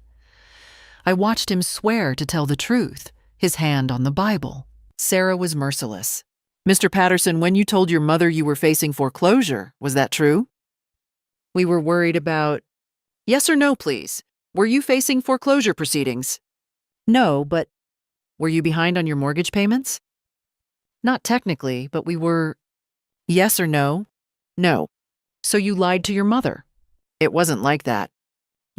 I watched him swear to tell the truth, his hand on the Bible. Sarah was merciless. Mr. Patterson, when you told your mother you were facing foreclosure, was that true? We were worried about... Yes or no, please. Were you facing foreclosure proceedings? No, but... Were you behind on your mortgage payments? Not technically, but we were... Yes or no? No. So you lied to your mother? It wasn't like that.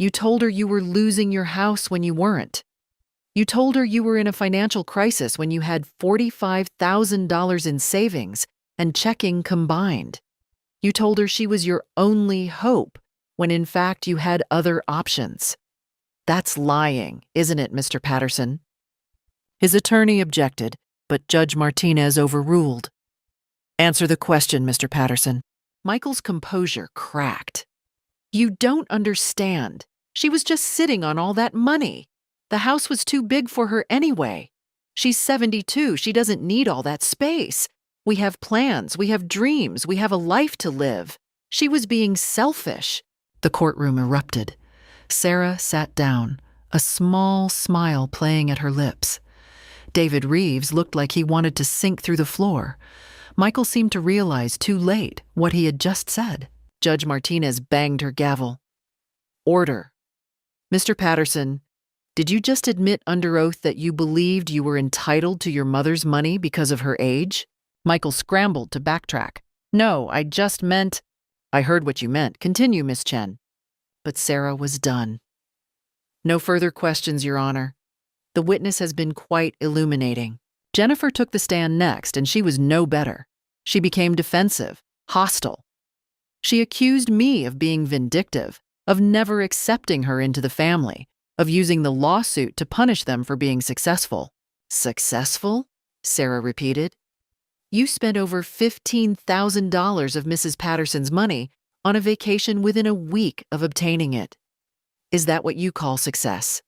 You told her you were losing your house when you weren't. You told her you were in a financial crisis when you had $45,000 in savings and checking combined. You told her she was your only hope when in fact you had other options. That's lying, isn't it, Mr. Patterson? His attorney objected, but Judge Martinez overruled. Answer the question, Mr. Patterson. Michael's composure cracked. You don't understand. She was just sitting on all that money. The house was too big for her anyway. She's 72. She doesn't need all that space. We have plans. We have dreams. We have a life to live. She was being selfish. The courtroom erupted. Sarah sat down, a small smile playing at her lips. David Reeves looked like he wanted to sink through the floor. Michael seemed to realize too late what he had just said. Judge Martinez banged her gavel. Order. Mr. Patterson, did you just admit under oath that you believed you were entitled to your mother's money because of her age? Michael scrambled to backtrack. No, I just meant… I heard what you meant. Continue, Miss Chen. But Sarah was done. No further questions, Your Honor. The witness has been quite illuminating. Jennifer took the stand next, and she was no better. She became defensive, hostile. She accused me of being vindictive, of never accepting her into the family, of using the lawsuit to punish them for being successful. Successful? Sarah repeated. You spent over $15,000 of Mrs. Patterson's money on a vacation within a week of obtaining it. Is that what you call success?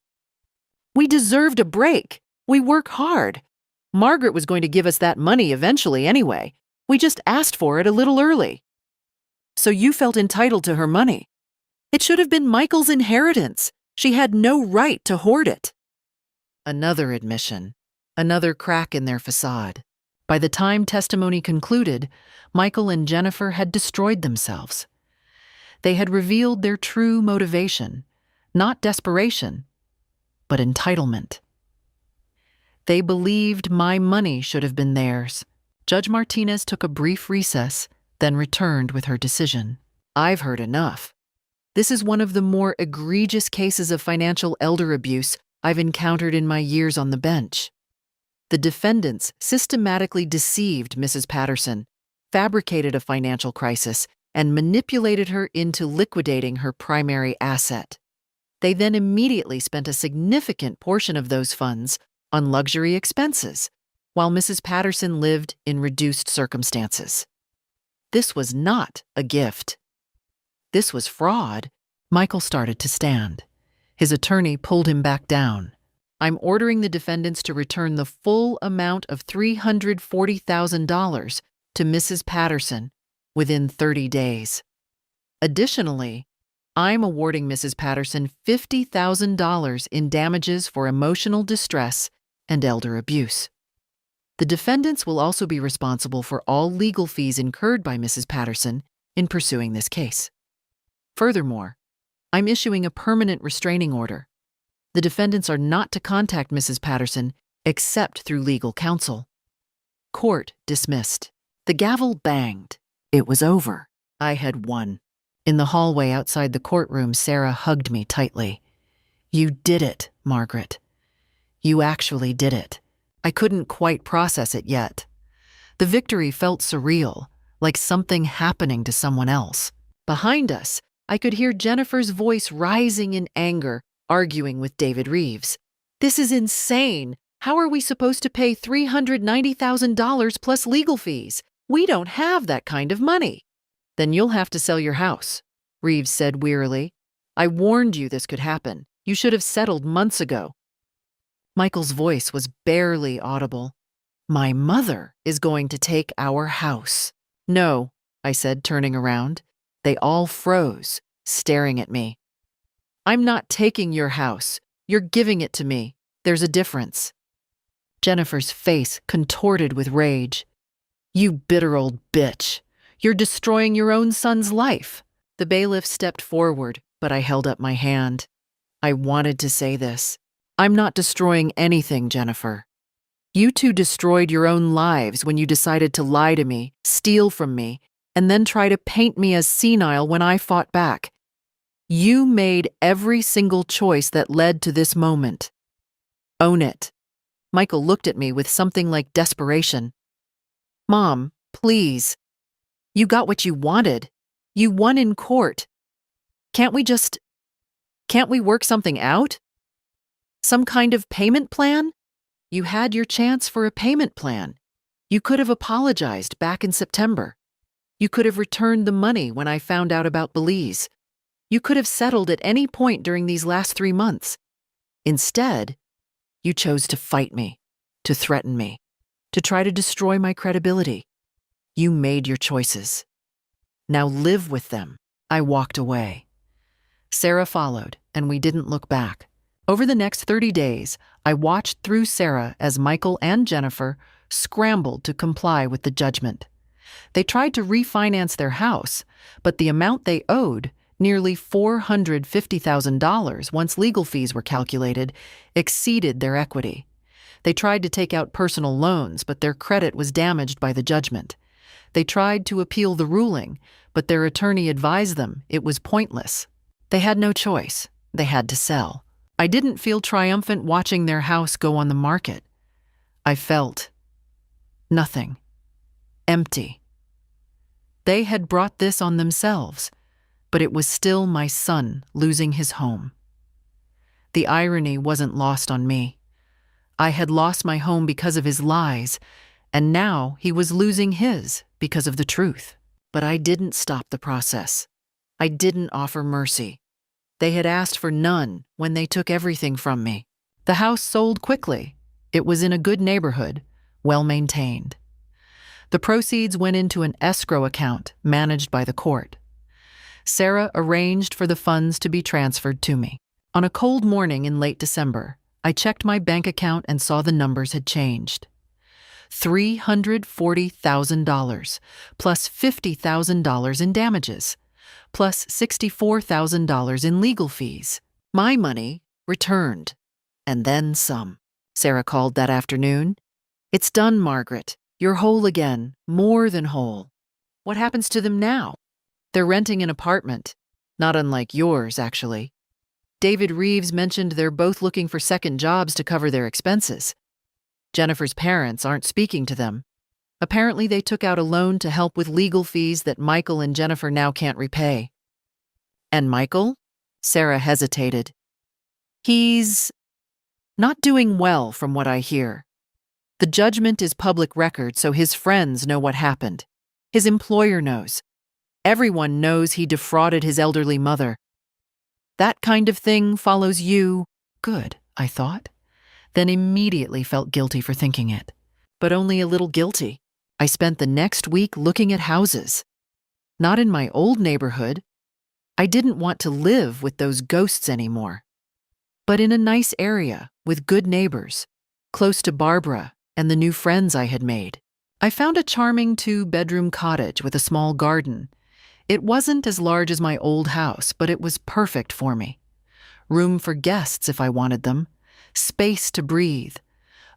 We deserved a break. We work hard. Margaret was going to give us that money eventually anyway. We just asked for it a little early. So you felt entitled to her money. It should have been Michael's inheritance. She had no right to hoard it. Another admission, another crack in their facade. By the time testimony concluded, Michael and Jennifer had destroyed themselves. They had revealed their true motivation, not desperation, but entitlement. They believed my money should have been theirs. Judge Martinez took a brief recess, then returned with her decision. I've heard enough. This is one of the more egregious cases of financial elder abuse I've encountered in my years on the bench. The defendants systematically deceived Mrs. Patterson, fabricated a financial crisis, and manipulated her into liquidating her primary asset. They then immediately spent a significant portion of those funds on luxury expenses, while Mrs. Patterson lived in reduced circumstances. This was not a gift. This was fraud. Michael started to stand. His attorney pulled him back down. I'm ordering the defendants to return the full amount of $340,000 to Mrs. Patterson within 30 days. Additionally, I'm awarding Mrs. Patterson $50,000 in damages for emotional distress and elder abuse. The defendants will also be responsible for all legal fees incurred by Mrs. Patterson in pursuing this case. Furthermore, I'm issuing a permanent restraining order. The defendants are not to contact Mrs. Patterson except through legal counsel. Court dismissed. The gavel banged. It was over. I had won. In the hallway outside the courtroom, Sarah hugged me tightly. You did it, Margaret. You actually did it. I couldn't quite process it yet. The victory felt surreal, like something happening to someone else. Behind us, I could hear Jennifer's voice rising in anger, arguing with David Reeves. This is insane. How are we supposed to pay $390,000 plus legal fees? We don't have that kind of money. Then you'll have to sell your house, Reeves said wearily. I warned you this could happen. You should have settled months ago. Michael's voice was barely audible. My mother is going to take our house. No, I said, turning around. They all froze, staring at me. I'm not taking your house. You're giving it to me. There's a difference. Jennifer's face contorted with rage. You bitter old bitch. You're destroying your own son's life. The bailiff stepped forward, but I held up my hand. I wanted to say this. I'm not destroying anything, Jennifer. You two destroyed your own lives when you decided to lie to me, steal from me, and then try to paint me as senile when I fought back. You made every single choice that led to this moment. Own it. Michael looked at me with something like desperation. Mom, please. You got what you wanted. You won in court. Can't we work something out? Some kind of payment plan? You had your chance for a payment plan. You could have apologized back in September. You could have returned the money when I found out about Belize. You could have settled at any point during these last 3 months. Instead, you chose to fight me, to threaten me, to try to destroy my credibility. You made your choices. Now live with them. I walked away. Sarah followed, and we didn't look back. Over the next 30 days, I watched through Sarah as Michael and Jennifer scrambled to comply with the judgment. They tried to refinance their house, but the amount they owed, nearly $450,000 once legal fees were calculated, exceeded their equity. They tried to take out personal loans, but their credit was damaged by the judgment. They tried to appeal the ruling, but their attorney advised them it was pointless. They had no choice. They had to sell. I didn't feel triumphant watching their house go on the market. I felt nothing. Empty. They had brought this on themselves, but it was still my son losing his home. The irony wasn't lost on me. I had lost my home because of his lies, and now he was losing his because of the truth. But I didn't stop the process. I didn't offer mercy. They had asked for none when they took everything from me. The house sold quickly. It was in a good neighborhood, well maintained. The proceeds went into an escrow account managed by the court. Sarah arranged for the funds to be transferred to me. On a cold morning in late December, I checked my bank account and saw the numbers had changed. $340,000 plus $50,000 in damages, plus $64,000 in legal fees. My money returned, and then some. Sarah called that afternoon. It's done, Margaret. You're whole again, more than whole. What happens to them now? They're renting an apartment, not unlike yours, actually. David Reeves mentioned they're both looking for second jobs to cover their expenses. Jennifer's parents aren't speaking to them. Apparently, they took out a loan to help with legal fees that Michael and Jennifer now can't repay. And Michael? Sarah hesitated. He's not doing well, from what I hear. The judgment is public record, so his friends know what happened. His employer knows. Everyone knows he defrauded his elderly mother. That kind of thing follows you. Good, I thought. Then immediately felt guilty for thinking it. But only a little guilty. I spent the next week looking at houses. Not in my old neighborhood. I didn't want to live with those ghosts anymore. But in a nice area with good neighbors, close to Barbara and the new friends I had made. I found a charming 2-bedroom cottage with a small garden. It wasn't as large as my old house, but it was perfect for me. Room for guests if I wanted them. Space to breathe.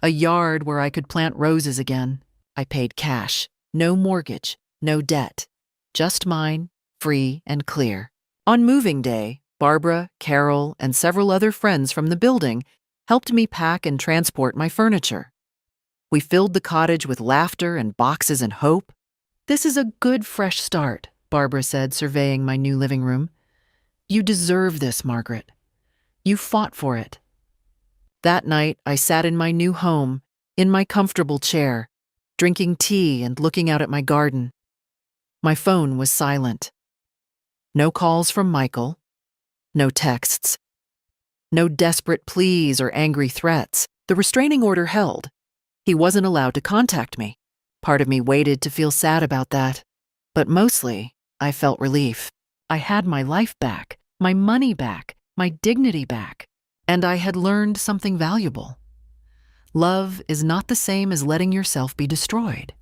A yard where I could plant roses again. I paid cash. No mortgage. No debt. Just mine, free and clear. On moving day, Barbara, Carol, and several other friends from the building helped me pack and transport my furniture. We filled the cottage with laughter and boxes and hope. This is a good fresh start, Barbara said, surveying my new living room. You deserve this, Margaret. You fought for it. That night, I sat in my new home, in my comfortable chair, drinking tea and looking out at my garden. My phone was silent. No calls from Michael. No texts. No desperate pleas or angry threats. The restraining order held. He wasn't allowed to contact me. Part of me waited to feel sad about that. But mostly, I felt relief. I had my life back, my money back, my dignity back. And I had learned something valuable. Love is not the same as letting yourself be destroyed.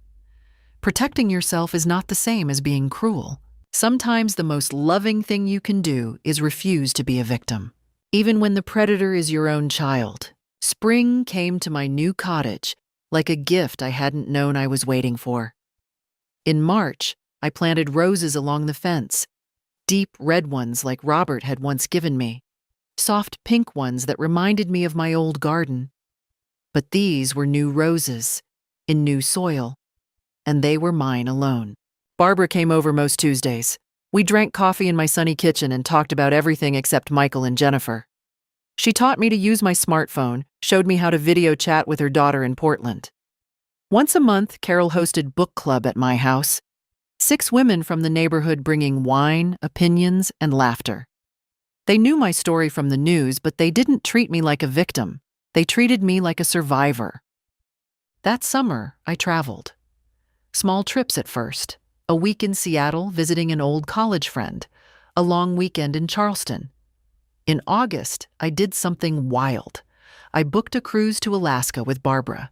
Protecting yourself is not the same as being cruel. Sometimes the most loving thing you can do is refuse to be a victim. Even when the predator is your own child. Spring came to my new cottage like a gift I hadn't known I was waiting for. In March, I planted roses along the fence. deep red ones like Robert had once given me, soft pink ones that reminded me of my old garden. But these were new roses, in new soil, and they were mine alone. Barbara came over most Tuesdays. We drank coffee in my sunny kitchen and talked about everything except Michael and Jennifer. She taught me to use my smartphone, showed me how to video chat with her daughter in Portland. Once a month, Carol hosted book club at my house. 6 women from the neighborhood bringing wine, opinions, and laughter. They knew my story from the news, but they didn't treat me like a victim. They treated me like a survivor. That summer, I traveled. Small trips at first. A week in Seattle visiting an old college friend. A long weekend in Charleston. In August, I did something wild. I booked a cruise to Alaska with Barbara.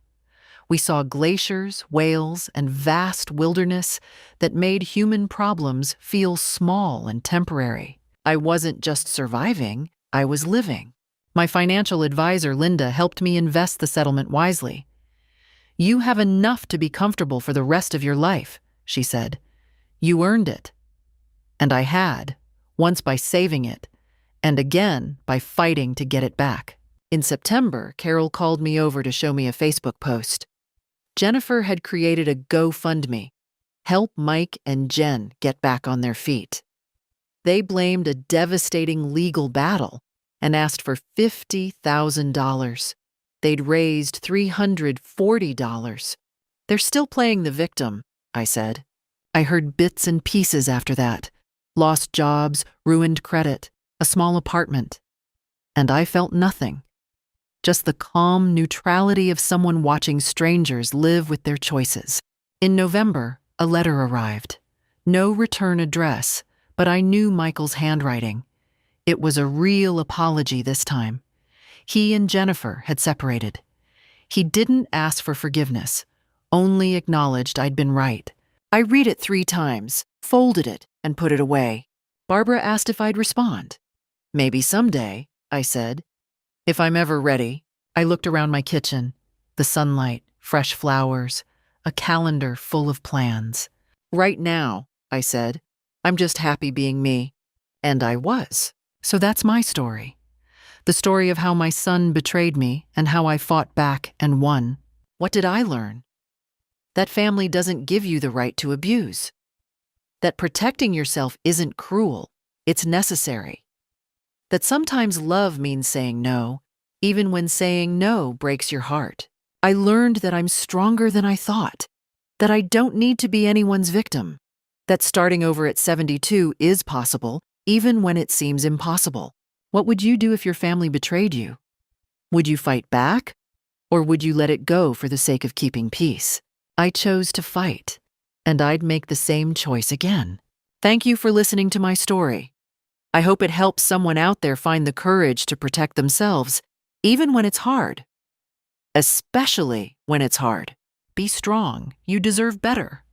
We saw glaciers, whales, and vast wilderness that made human problems feel small and temporary. I wasn't just surviving, I was living. My financial advisor, Linda, helped me invest the settlement wisely. "You have enough to be comfortable for the rest of your life," she said. "You earned it." And I had, once by saving it, and again by fighting to get it back. In September, Carol called me over to show me a Facebook post. Jennifer had created a GoFundMe, help Mike and Jen get back on their feet. They blamed a devastating legal battle and asked for $50,000. They'd raised $340. "They're still playing the victim," I said. I heard bits and pieces after that. Lost jobs, ruined credit, a small apartment. And I felt nothing. Just the calm neutrality of someone watching strangers live with their choices. In November, a letter arrived. No return address, but I knew Michael's handwriting. It was a real apology this time. He and Jennifer had separated. He didn't ask for forgiveness, only acknowledged I'd been right. I read it 3 times, folded it, and put it away. Barbara asked if I'd respond. "Maybe someday," I said. "If I'm ever ready." I looked around my kitchen. The sunlight, fresh flowers, a calendar full of plans. "Right now," I said, "I'm just happy being me." And I was. So that's my story. The story of how my son betrayed me and how I fought back and won. What did I learn? That family doesn't give you the right to abuse. That protecting yourself isn't cruel, it's necessary. That sometimes love means saying no, even when saying no breaks your heart. I learned that I'm stronger than I thought, that I don't need to be anyone's victim, that starting over at 72 is possible, even when it seems impossible. What would you do if your family betrayed you? Would you fight back, or would you let it go for the sake of keeping peace? I chose to fight, and I'd make the same choice again. Thank you for listening to my story. I hope it helps someone out there find the courage to protect themselves, even when it's hard. Especially when it's hard. Be strong. You deserve better.